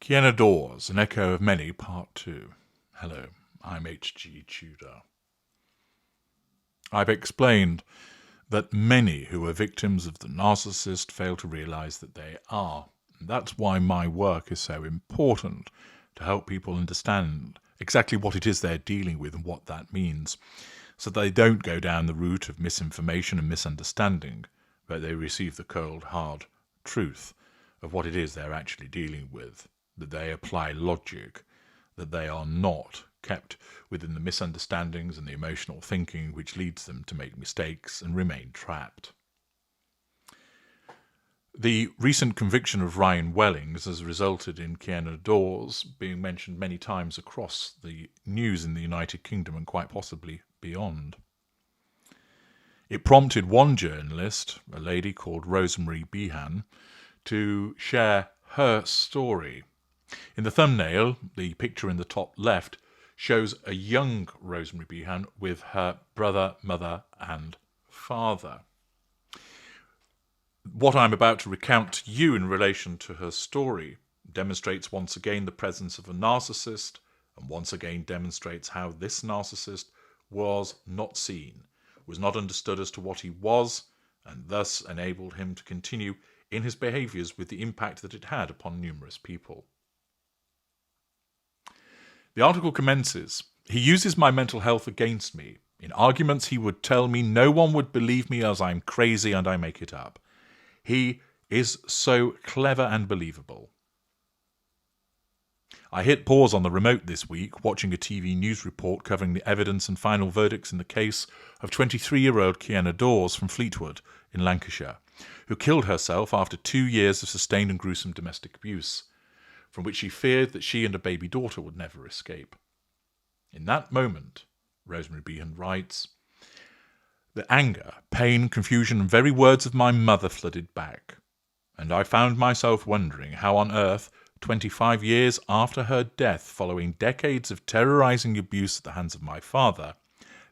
Kiena Dawes, An Echo of Many, Part 2. Hello, I'm H.G. Tudor. I've explained that many who are victims of the narcissist fail to realize that they are. And that's why my work is so important, to help people understand exactly what it is they're dealing with and what that means, so that they don't go down the route of misinformation and misunderstanding, but they receive the cold, hard truth of what it is they're actually dealing with, that they apply logic, that they are not kept within the misunderstandings and the emotional thinking which leads them to make mistakes and remain trapped. The recent conviction of Ryan Wellings has resulted in Kiena Dawes being mentioned many times across the news in the United Kingdom and quite possibly beyond. It prompted one journalist, a lady called Rosemary Behan, to share her story. In the thumbnail, the picture in the top left shows a young Rosemary Behan with her brother, mother, and father. What I'm about to recount to you in relation to her story demonstrates once again the presence of a narcissist, and once again demonstrates how this narcissist was not seen, was not understood as to what he was, and thus enabled him to continue in his behaviours with the impact that it had upon numerous people. The article commences, "He uses my mental health against me. In arguments he would tell me no one would believe me as I'm crazy and I make it up. He is so clever and believable. I hit pause on the remote this week, watching a TV news report covering the evidence and final verdicts in the case of 23-year-old Kiena Dawes from Fleetwood in Lancashire, who killed herself after 2 years of sustained and gruesome domestic abuse, from which she feared that she and a baby daughter would never escape. In that moment," Rosemary Behan writes, "the anger, pain, confusion, and very words of my mother flooded back, and I found myself wondering how on earth, 25 years after her death, following decades of terrorizing abuse at the hands of my father,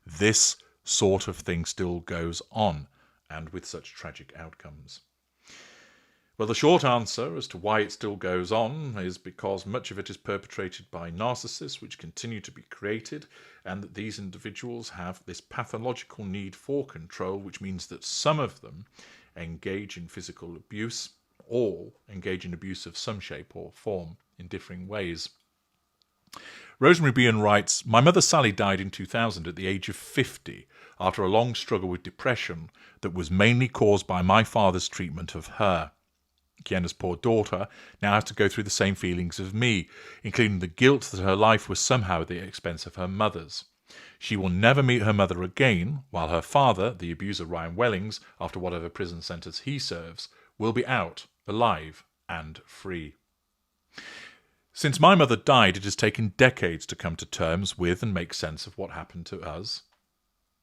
this sort of thing still goes on, and with such tragic outcomes." Well, the short answer as to why it still goes on is because much of it is perpetrated by narcissists which continue to be created, and that these individuals have this pathological need for control, which means that some of them engage in physical abuse, all engage in abuse of some shape or form in differing ways. Rosemary Behan writes, "My mother Sally died in 2000 at the age of 50 after a long struggle with depression that was mainly caused by my father's treatment of her. Kiena's poor daughter now has to go through the same feelings of me, including the guilt that her life was somehow at the expense of her mother's. She will never meet her mother again, while her father, the abuser Ryan Wellings, after whatever prison sentence he serves, will be out, alive and free. Since my mother died, it has taken decades to come to terms with and make sense of what happened to us.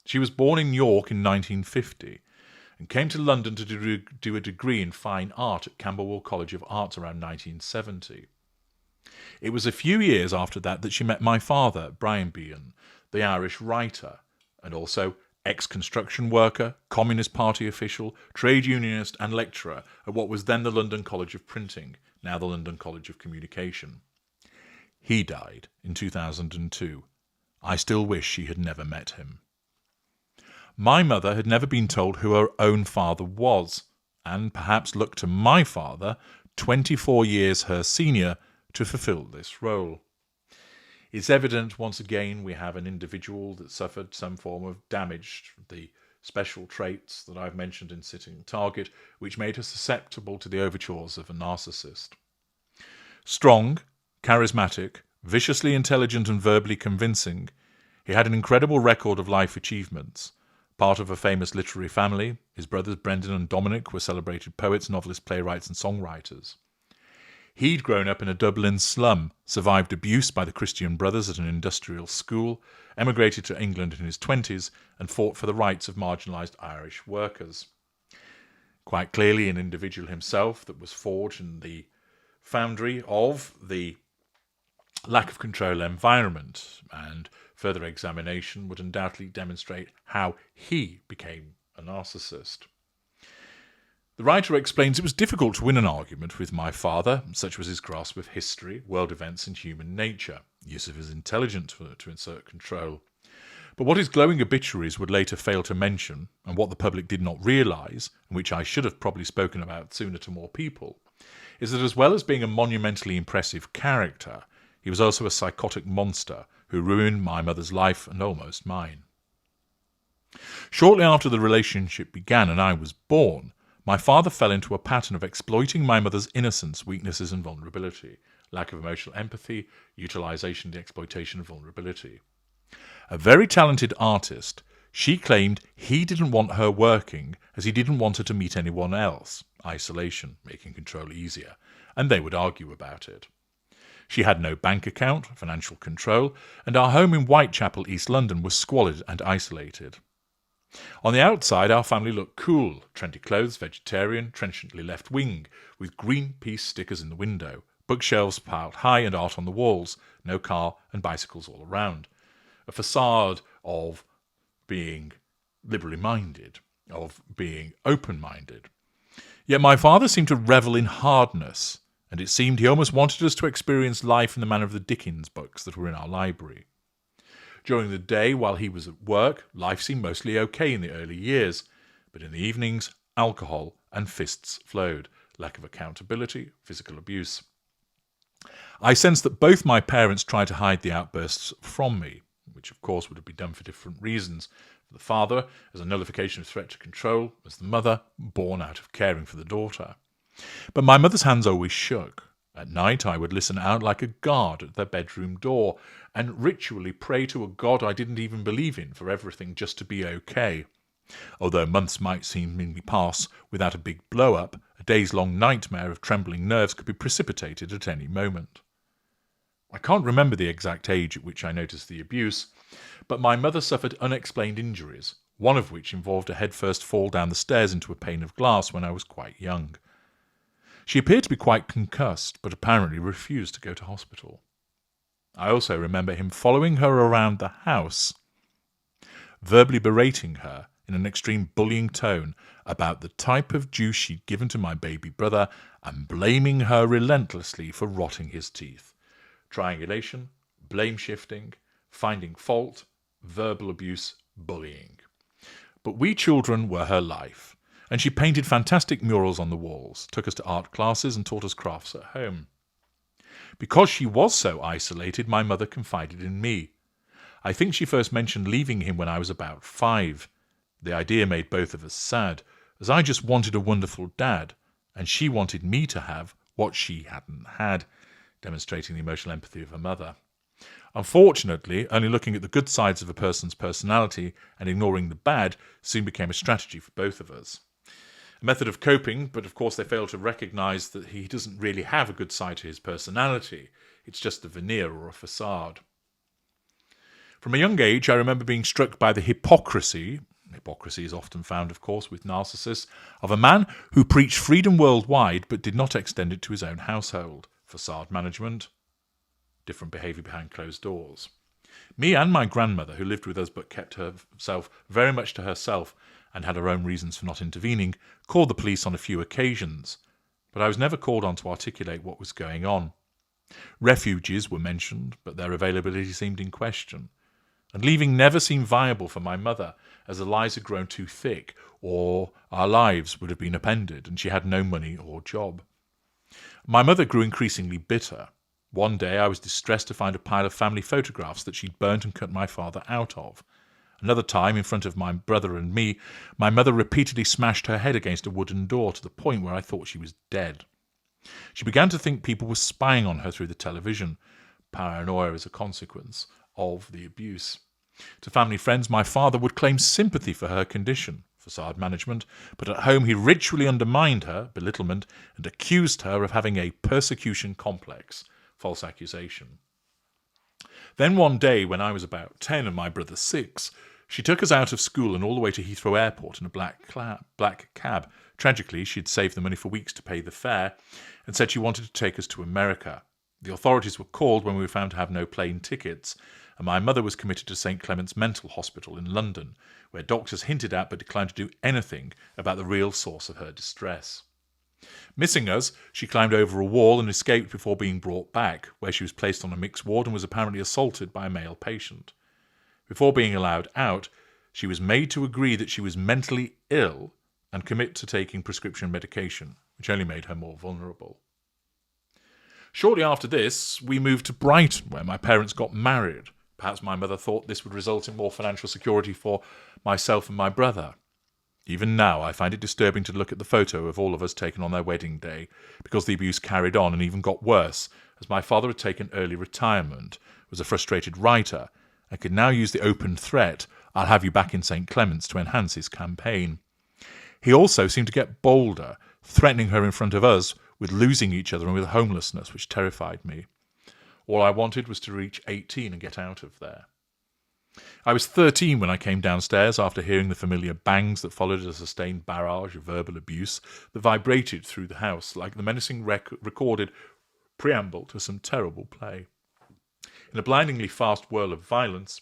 She was born in York in 1950, and came to London to do a degree in fine art at Camberwell College of Arts around 1970. It was a few years after that she met my father, Brian Behan, the Irish writer, and also ex-construction worker, Communist Party official, trade unionist and lecturer at what was then the London College of Printing, now the London College of Communication. He died in 2002. I still wish she had never met him. My mother had never been told who her own father was, and perhaps looked to my father, 24 years her senior, to fulfill this role. It's evident once again we have an individual that suffered some form of damage, the special traits that I've mentioned in Sitting Target, which made her susceptible to the overtures of a narcissist. Strong, charismatic, viciously intelligent and verbally convincing, he had an incredible record of life achievements. Part of a famous literary family, his brothers Brendan and Dominic were celebrated poets, novelists, playwrights and songwriters. He'd grown up in a Dublin slum, survived abuse by the Christian Brothers at an industrial school, emigrated to England in his 20s and fought for the rights of marginalised Irish workers. Quite clearly an individual himself that was forged in the foundry of the lack of control environment, and further examination would undoubtedly demonstrate how he became a narcissist. The writer explains it was difficult to win an argument with my father, such was his grasp of history, world events and human nature, use of his intelligence to insert control. But what his glowing obituaries would later fail to mention, and what the public did not realise, and which I should have probably spoken about sooner to more people, is that as well as being a monumentally impressive character, he was also a psychotic monster who ruined my mother's life and almost mine. Shortly after the relationship began and I was born, my father fell into a pattern of exploiting my mother's innocence, weaknesses and vulnerability, lack of emotional empathy, utilisation and exploitation of vulnerability. A very talented artist, she claimed he didn't want her working as he didn't want her to meet anyone else, isolation, making control easier, and they would argue about it. She had no bank account, financial control, and our home in Whitechapel, East London was squalid and isolated. On the outside, our family looked cool, trendy clothes, vegetarian, trenchantly left-wing, with Greenpeace stickers in the window, bookshelves piled high and art on the walls, no car and bicycles all around. A facade of being liberally minded, of being open-minded. Yet my father seemed to revel in hardness, and it seemed he almost wanted us to experience life in the manner of the Dickens books that were in our library. During the day, while he was at work, life seemed mostly okay in the early years, but in the evenings, alcohol and fists flowed, lack of accountability, physical abuse. I sensed that both my parents tried to hide the outbursts from me, which of course would have been done for different reasons. For the father, as a nullification of threat to control, as the mother, born out of caring for the daughter. But my mother's hands always shook. At night I would listen out like a guard at their bedroom door and ritually pray to a God I didn't even believe in for everything just to be okay. Although months might seemingly pass without a big blow-up, a days-long nightmare of trembling nerves could be precipitated at any moment. I can't remember the exact age at which I noticed the abuse, but my mother suffered unexplained injuries, one of which involved a headfirst fall down the stairs into a pane of glass when I was quite young. She appeared to be quite concussed, but apparently refused to go to hospital. I also remember him following her around the house, verbally berating her in an extreme bullying tone about the type of juice she'd given to my baby brother and blaming her relentlessly for rotting his teeth. Triangulation, blame-shifting, finding fault, verbal abuse, bullying. But we children were her life, and she painted fantastic murals on the walls, took us to art classes and taught us crafts at home. Because she was so isolated, my mother confided in me. I think she first mentioned leaving him when I was about 5. The idea made both of us sad, as I just wanted a wonderful dad, and she wanted me to have what she hadn't had, demonstrating the emotional empathy of her mother. Unfortunately, only looking at the good sides of a person's personality and ignoring the bad soon became a strategy for both of us. A method of coping, but of course they fail to recognise that he doesn't really have a good side to his personality. It's just a veneer or a facade. From a young age, I remember being struck by the hypocrisy is often found, of course, with narcissists, of a man who preached freedom worldwide but did not extend it to his own household. Facade management, different behaviour behind closed doors. Me and my grandmother, who lived with us but kept herself very much to herself and had her own reasons for not intervening, called the police on a few occasions, but I was never called on to articulate what was going on. Refuges were mentioned, but their availability seemed in question, and leaving never seemed viable for my mother, as the lies had grown too thick, or our lives would have been upended, and she had no money or job. My mother grew increasingly bitter. One day I was distressed to find a pile of family photographs that she'd burnt and cut my father out of. Another time, in front of my brother and me, my mother repeatedly smashed her head against a wooden door to the point where I thought she was dead. She began to think people were spying on her through the television, paranoia as a consequence of the abuse. To family friends, my father would claim sympathy for her condition, facade management, but at home he ritually undermined her, belittlement, and accused her of having a persecution complex, false accusation. Then one day, when I was about 10 and my brother 6, she took us out of school and all the way to Heathrow Airport in a black cab. Tragically, she'd saved the money for weeks to pay the fare and said she wanted to take us to America. The authorities were called when we were found to have no plane tickets, and my mother was committed to St Clement's Mental Hospital in London, where doctors hinted at but declined to do anything about the real source of her distress. Missing us, she climbed over a wall and escaped before being brought back, where she was placed on a mixed ward and was apparently assaulted by a male patient. Before being allowed out, she was made to agree that she was mentally ill and commit to taking prescription medication, which only made her more vulnerable. Shortly after this, we moved to Brighton, where my parents got married. Perhaps my mother thought this would result in more financial security for myself and my brother. Even now, I find it disturbing to look at the photo of all of us taken on their wedding day, because the abuse carried on and even got worse, as my father had taken early retirement, was a frustrated writer, and could now use the open threat, "I'll have you back in St Clement's," to enhance his campaign. He also seemed to get bolder, threatening her in front of us with losing each other and with homelessness, which terrified me. All I wanted was to reach 18 and get out of there. I was 13 when I came downstairs after hearing the familiar bangs that followed a sustained barrage of verbal abuse that vibrated through the house like the menacing recorded preamble to some terrible play. In a blindingly fast whirl of violence,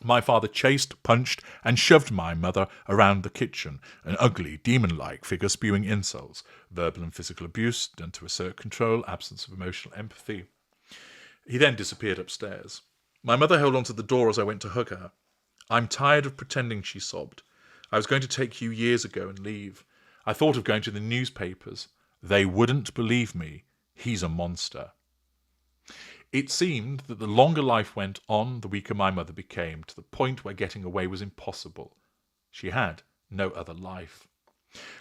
my father chased, punched, and shoved my mother around the kitchen, an ugly, demon-like figure spewing insults, verbal and physical abuse done to assert control, absence of emotional empathy. He then disappeared upstairs. My mother held onto the door as I went to hug her. "I'm tired of pretending," she sobbed. "I was going to take you years ago and leave. I thought of going to the newspapers. They wouldn't believe me. He's a monster." It seemed that the longer life went on, the weaker my mother became, to the point where getting away was impossible. She had no other life.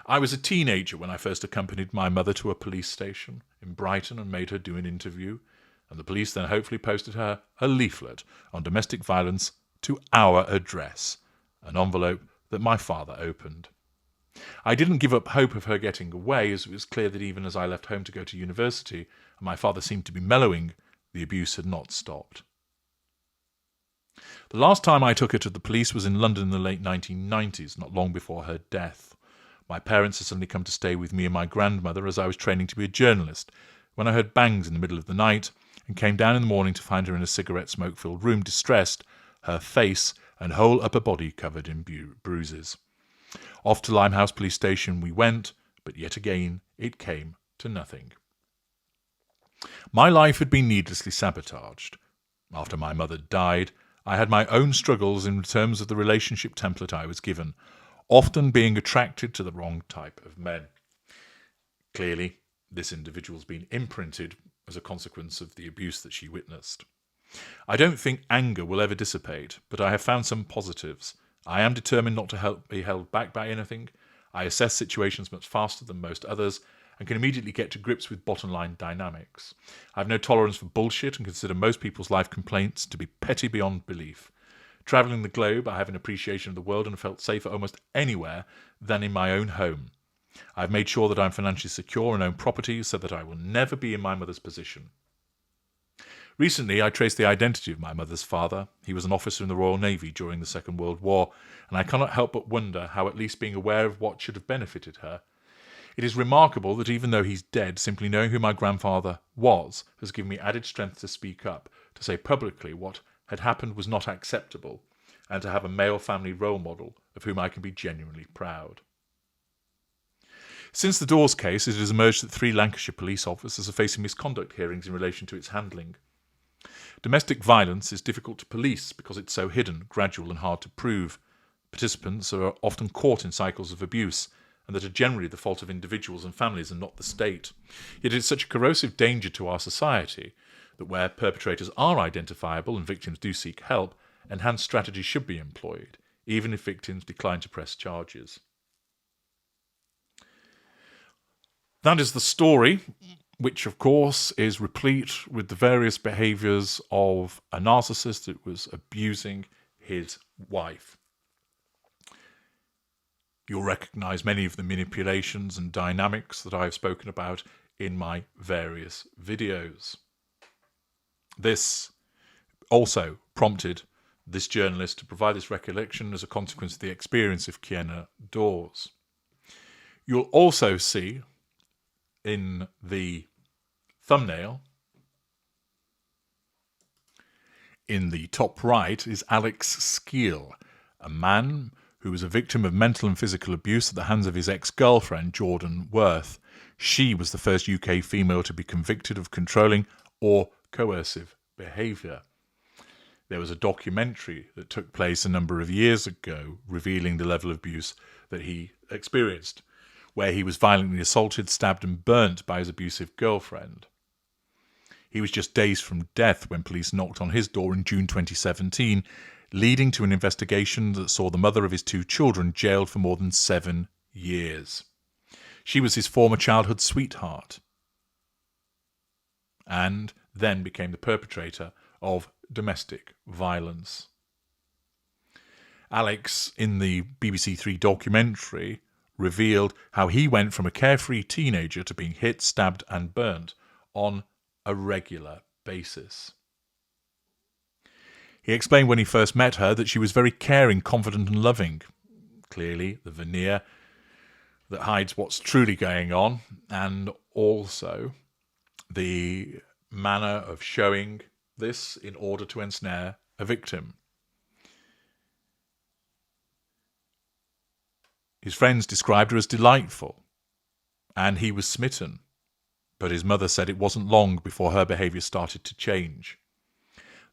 I was a teenager when I first accompanied my mother to a police station in Brighton and made her do an interview, and the police then hopefully posted her a leaflet on domestic violence to our address, an envelope that my father opened. I didn't give up hope of her getting away, as it was clear that even as I left home to go to university, and my father seemed to be mellowing, the abuse had not stopped. The last time I took her to the police was in London in the late 1990s, not long before her death. My parents had suddenly come to stay with me and my grandmother as I was training to be a journalist, when I heard bangs in the middle of the night and came down in the morning to find her in a cigarette smoke-filled room, distressed, her face and whole upper body covered in bruises. Off to Limehouse Police Station we went, but yet again it came to nothing. My life had been needlessly sabotaged. After my mother died, I had my own struggles in terms of the relationship template I was given, often being attracted to the wrong type of men. Clearly, this individual's been imprinted as a consequence of the abuse that she witnessed. I don't think anger will ever dissipate, but I have found some positives. I am determined not to be held back by anything. I assess situations much faster than most others, and can immediately get to grips with bottom-line dynamics. I have no tolerance for bullshit and consider most people's life complaints to be petty beyond belief. Travelling the globe, I have an appreciation of the world and have felt safer almost anywhere than in my own home. I have made sure that I am financially secure and own property so that I will never be in my mother's position. Recently, I traced the identity of my mother's father. He was an officer in the Royal Navy during the Second World War, and I cannot help but wonder how at least being aware of what should have benefited her. It is remarkable that even though he's dead, simply knowing who my grandfather was has given me added strength to speak up, to say publicly what had happened was not acceptable, and to have a male family role model of whom I can be genuinely proud. Since the Dawes case, it has emerged that 3 Lancashire police officers are facing misconduct hearings in relation to its handling. Domestic violence is difficult to police because it's so hidden, gradual and hard to prove. Participants are often caught in cycles of abuse, and that are generally the fault of individuals and families and not the state. Yet it is such a corrosive danger to our society that where perpetrators are identifiable and victims do seek help, enhanced strategies should be employed, even if victims decline to press charges. That is the story, which of course is replete with the various behaviours of a narcissist that was abusing his wife. You'll recognise many of the manipulations and dynamics that I've spoken about in my various videos. This also prompted this journalist to provide this recollection as a consequence of the experience of Kiena Dawes. You'll also see in the thumbnail in the top right is Alex Skeel, a man who was a victim of mental and physical abuse at the hands of his ex-girlfriend, Jordan Worth. She was the first UK female to be convicted of controlling or coercive behaviour. There was a documentary that took place a number of years ago revealing the level of abuse that he experienced, where he was violently assaulted, stabbed and burnt by his abusive girlfriend. He was just days from death when police knocked on his door in June 2017, leading to an investigation that saw the mother of his 2 children jailed for more than 7 years. She was his former childhood sweetheart and then became the perpetrator of domestic violence. Alex, in the BBC 3 documentary, revealed how he went from a carefree teenager to being hit, stabbed and burnt on a regular basis. He explained when he first met her that she was very caring, confident and loving. Clearly, the veneer that hides what's truly going on, and also the manner of showing this in order to ensnare a victim. His friends described her as delightful, and he was smitten, but his mother said it wasn't long before her behaviour started to change.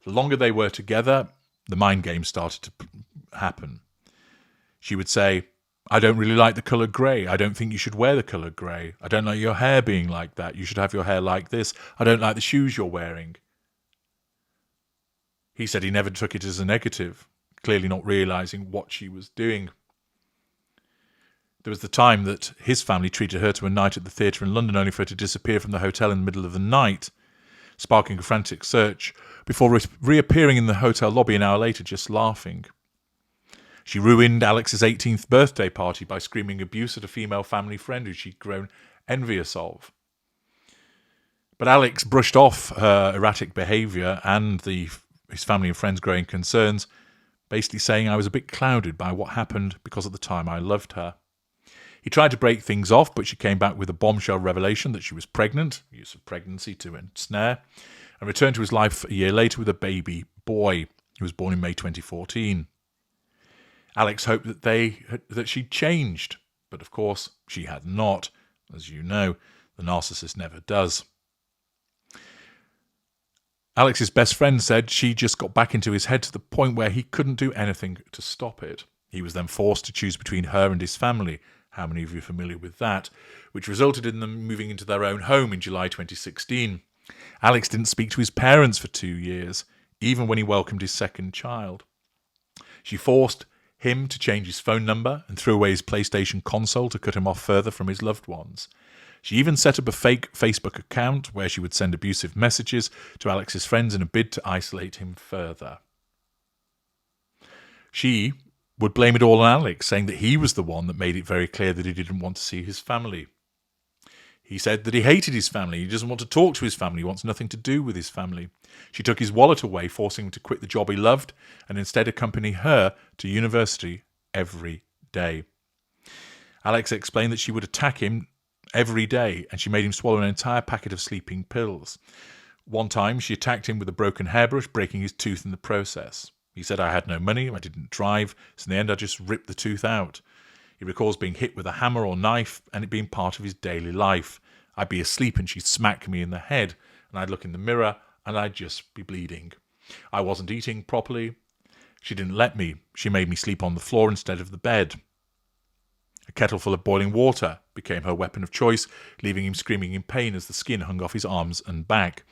The longer they were together, the mind games started to happen. She would say, "I don't really like the colour grey. I don't think you should wear the colour grey. I don't like your hair being like that. You should have your hair like this. I don't like the shoes you're wearing." He said he never took it as a negative, clearly not realising what she was doing. There was the time that his family treated her to a night at the theatre in London only for her to disappear from the hotel in the middle of the night, sparking a frantic search, before reappearing in the hotel lobby an hour later just laughing. She ruined Alex's 18th birthday party by screaming abuse at a female family friend who she'd grown envious of. But Alex brushed off her erratic behaviour and his family and friends' growing concerns, basically saying, "I was a bit clouded by what happened because at the time I loved her." He tried to break things off, but she came back with a bombshell revelation that she was pregnant, use of pregnancy to ensnare, and returned to his life a year later with a baby boy who was born in May 2014. Alex hoped that she'd changed, but of course she had not. As you know, the narcissist never does. Alex's best friend said she just got back into his head to the point where he couldn't do anything to stop it. He was then forced to choose between her and his family. How many of you are familiar with that? Which resulted in them moving into their own home in July 2016. Alex didn't speak to his parents for 2 years, even when he welcomed his second child. She forced him to change his phone number and threw away his PlayStation console to cut him off further from his loved ones. She even set up a fake Facebook account where she would send abusive messages to Alex's friends in a bid to isolate him further. She would blame it all on Alex, saying that he was the one that made it very clear that he didn't want to see his family. He said that he hated his family. He doesn't want to talk to his family. He wants nothing to do with his family. She took his wallet away, forcing him to quit the job he loved and instead accompany her to university every day. Alex explained that she would attack him every day and she made him swallow an entire packet of sleeping pills. One time she attacked him with a broken hairbrush, breaking his tooth in the process. He said, "I had no money, I didn't drive, so in the end I just ripped the tooth out." He recalls being hit with a hammer or knife and it being part of his daily life. I'd be asleep and she'd smack me in the head and I'd look in the mirror and I'd just be bleeding. I wasn't eating properly. She didn't let me. She made me sleep on the floor instead of the bed. A kettle full of boiling water became her weapon of choice, leaving him screaming in pain as the skin hung off his arms and back.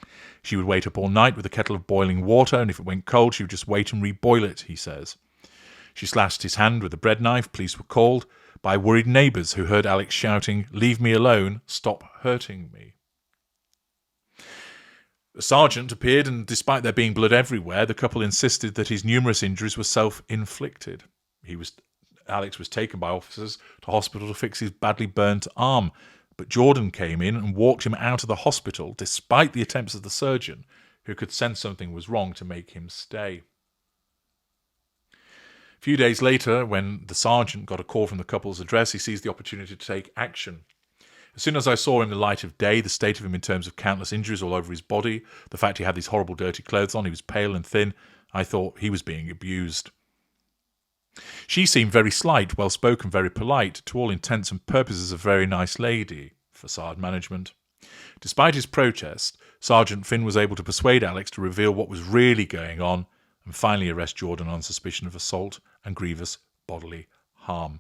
She would wait up all night with a kettle of boiling water, and if it went cold, she would just wait and reboil it, he says. She slashed his hand with a bread knife. Police were called by worried neighbours who heard Alex shouting, "Leave me alone, stop hurting me." A sergeant appeared, and despite there being blood everywhere, the couple insisted that his numerous injuries were self-inflicted. Alex was taken by officers to hospital to fix his badly burnt arm, but Jordan came in and walked him out of the hospital despite the attempts of the surgeon, who could sense something was wrong to make him stay. A few days later, when the sergeant got a call from the couple's address, he seized the opportunity to take action. As soon as I saw him in the light of day, the state of him in terms of countless injuries all over his body, the fact he had these horrible dirty clothes on, he was pale and thin, I thought he was being abused. She seemed very slight, well-spoken, very polite, to all intents and purposes a very nice lady. Facade management. Despite his protest, Sergeant Finn was able to persuade Alex to reveal what was really going on and finally arrest Jordan on suspicion of assault and grievous bodily harm.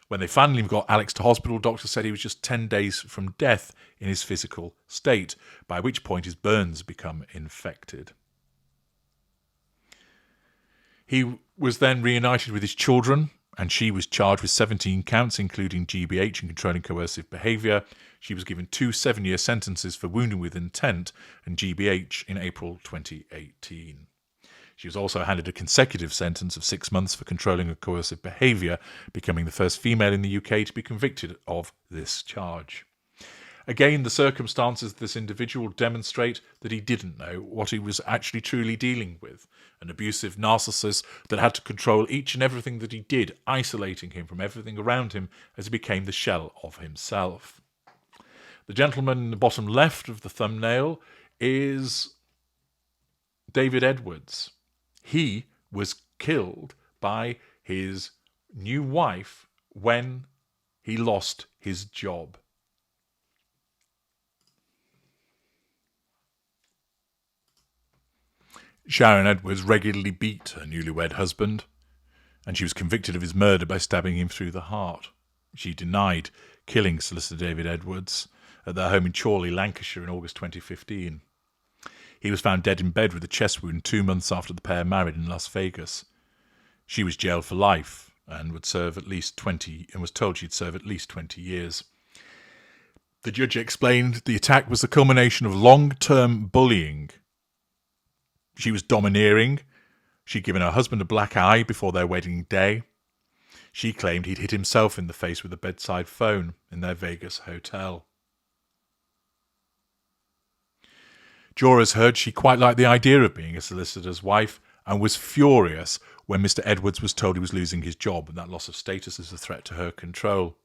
When they finally got Alex to hospital, doctors said he was just 10 days from death in his physical state, by which point his burns become infected. He was then reunited with his children, and she was charged with 17 counts, including GBH and controlling coercive behaviour. She was given 2 7-year sentences for wounding with intent and GBH in April 2018. She was also handed a consecutive sentence of 6 months for controlling a coercive behaviour, becoming the first female in the UK to be convicted of this charge. Again, the circumstances of this individual demonstrate that he didn't know what he was actually truly dealing with. An abusive narcissist that had to control each and everything that he did, isolating him from everything around him as he became the shell of himself. The gentleman in the bottom left of the thumbnail is David Edwards. He was killed by his new wife when he lost his job. Sharon Edwards regularly beat her newlywed husband, and she was convicted of his murder by stabbing him through the heart. She denied killing Solicitor David Edwards at their home in Chorley, Lancashire in August 2015. He was found dead in bed with a chest wound 2 months after the pair married in Las Vegas. She was jailed for life and would serve at least 20, and was told she'd serve at least 20 years. The judge explained the attack was the culmination of long-term bullying. She was domineering. She'd given her husband a black eye before their wedding day. She claimed he'd hit himself in the face with a bedside phone in their Vegas hotel. Jurors heard she quite liked the idea of being a solicitor's wife and was furious when Mr. Edwards was told he was losing his job, and that loss of status is a threat to her control.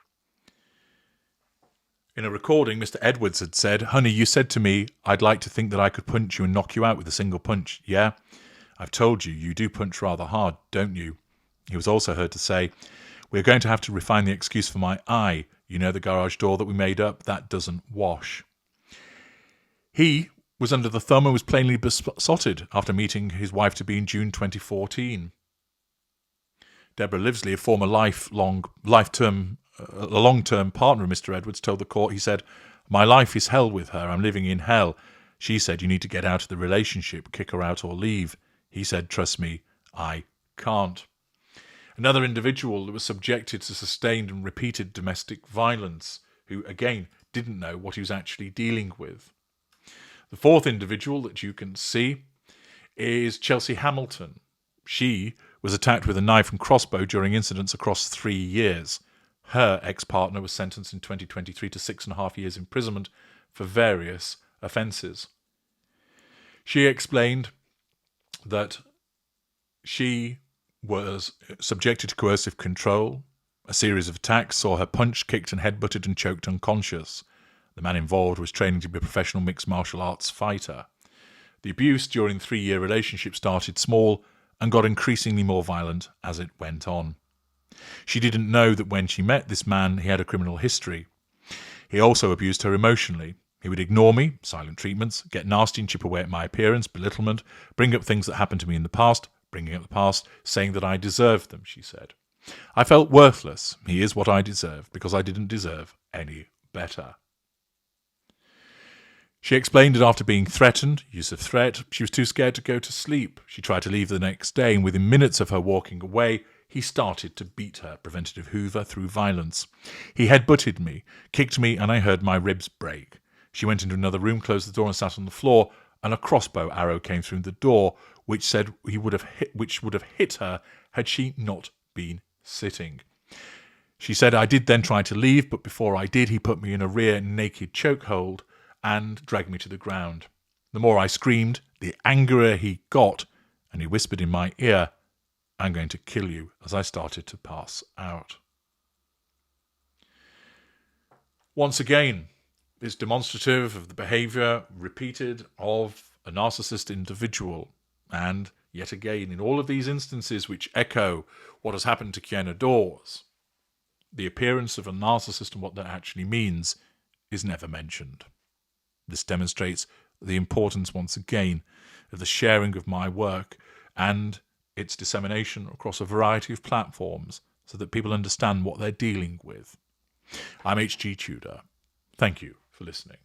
In a recording, Mr. Edwards had said, "Honey, you said to me, I'd like to think that I could punch you and knock you out with a single punch. Yeah? I've told you, you do punch rather hard, don't you?" He was also heard to say, "We're going to have to refine the excuse for my eye. You know the garage door that we made up? That doesn't wash." He was under the thumb and was plainly besotted after meeting his wife-to-be in June 2014. Deborah Livesley, a former long-term partner of Mr. Edwards, told the court, he said, "My life is hell with her. I'm living in hell. She said, you need to get out of the relationship, kick her out or leave. He said, trust me, I can't." Another individual that was subjected to sustained and repeated domestic violence, who, again, didn't know what he was actually dealing with. The fourth individual that you can see is Chelsea Hamilton. She was attacked with a knife and crossbow during incidents across 3 years. Her ex-partner was sentenced in 2023 to 6.5 years imprisonment for various offences. She explained that she was subjected to coercive control. A series of attacks saw her punched, kicked and headbutted and choked unconscious. The man involved was training to be a professional mixed martial arts fighter. The abuse during the 3-year relationship started small and got increasingly more violent as it went on. She didn't know that when she met this man, he had a criminal history. He also abused her emotionally. He would ignore me, silent treatments, get nasty and chip away at my appearance, belittlement, bring up things that happened to me in the past, bringing up the past, saying that I deserved them, she said. I felt worthless. He is what I deserve, because I didn't deserve any better. She explained that after being threatened, use of threat, she was too scared to go to sleep. She tried to leave the next day, and within minutes of her walking away, he started to beat her, preventative Hoover, through violence. He headbutted me, kicked me, and I heard my ribs break. She went into another room, closed the door, and sat on the floor, and a crossbow arrow came through the door, which would have hit her had she not been sitting. She said, I did then try to leave, but before I did, he put me in a rear naked chokehold and dragged me to the ground. The more I screamed, the angrier he got, and he whispered in my ear, I'm going to kill you, as I started to pass out. Once again, it's demonstrative of the behaviour repeated of a narcissist individual. And yet again, in all of these instances which echo what has happened to Kiena Dawes, the appearance of a narcissist and what that actually means is never mentioned. This demonstrates the importance, once again, of the sharing of my work and its dissemination across a variety of platforms so that people understand what they're dealing with. I'm H.G. Tudor. Thank you for listening.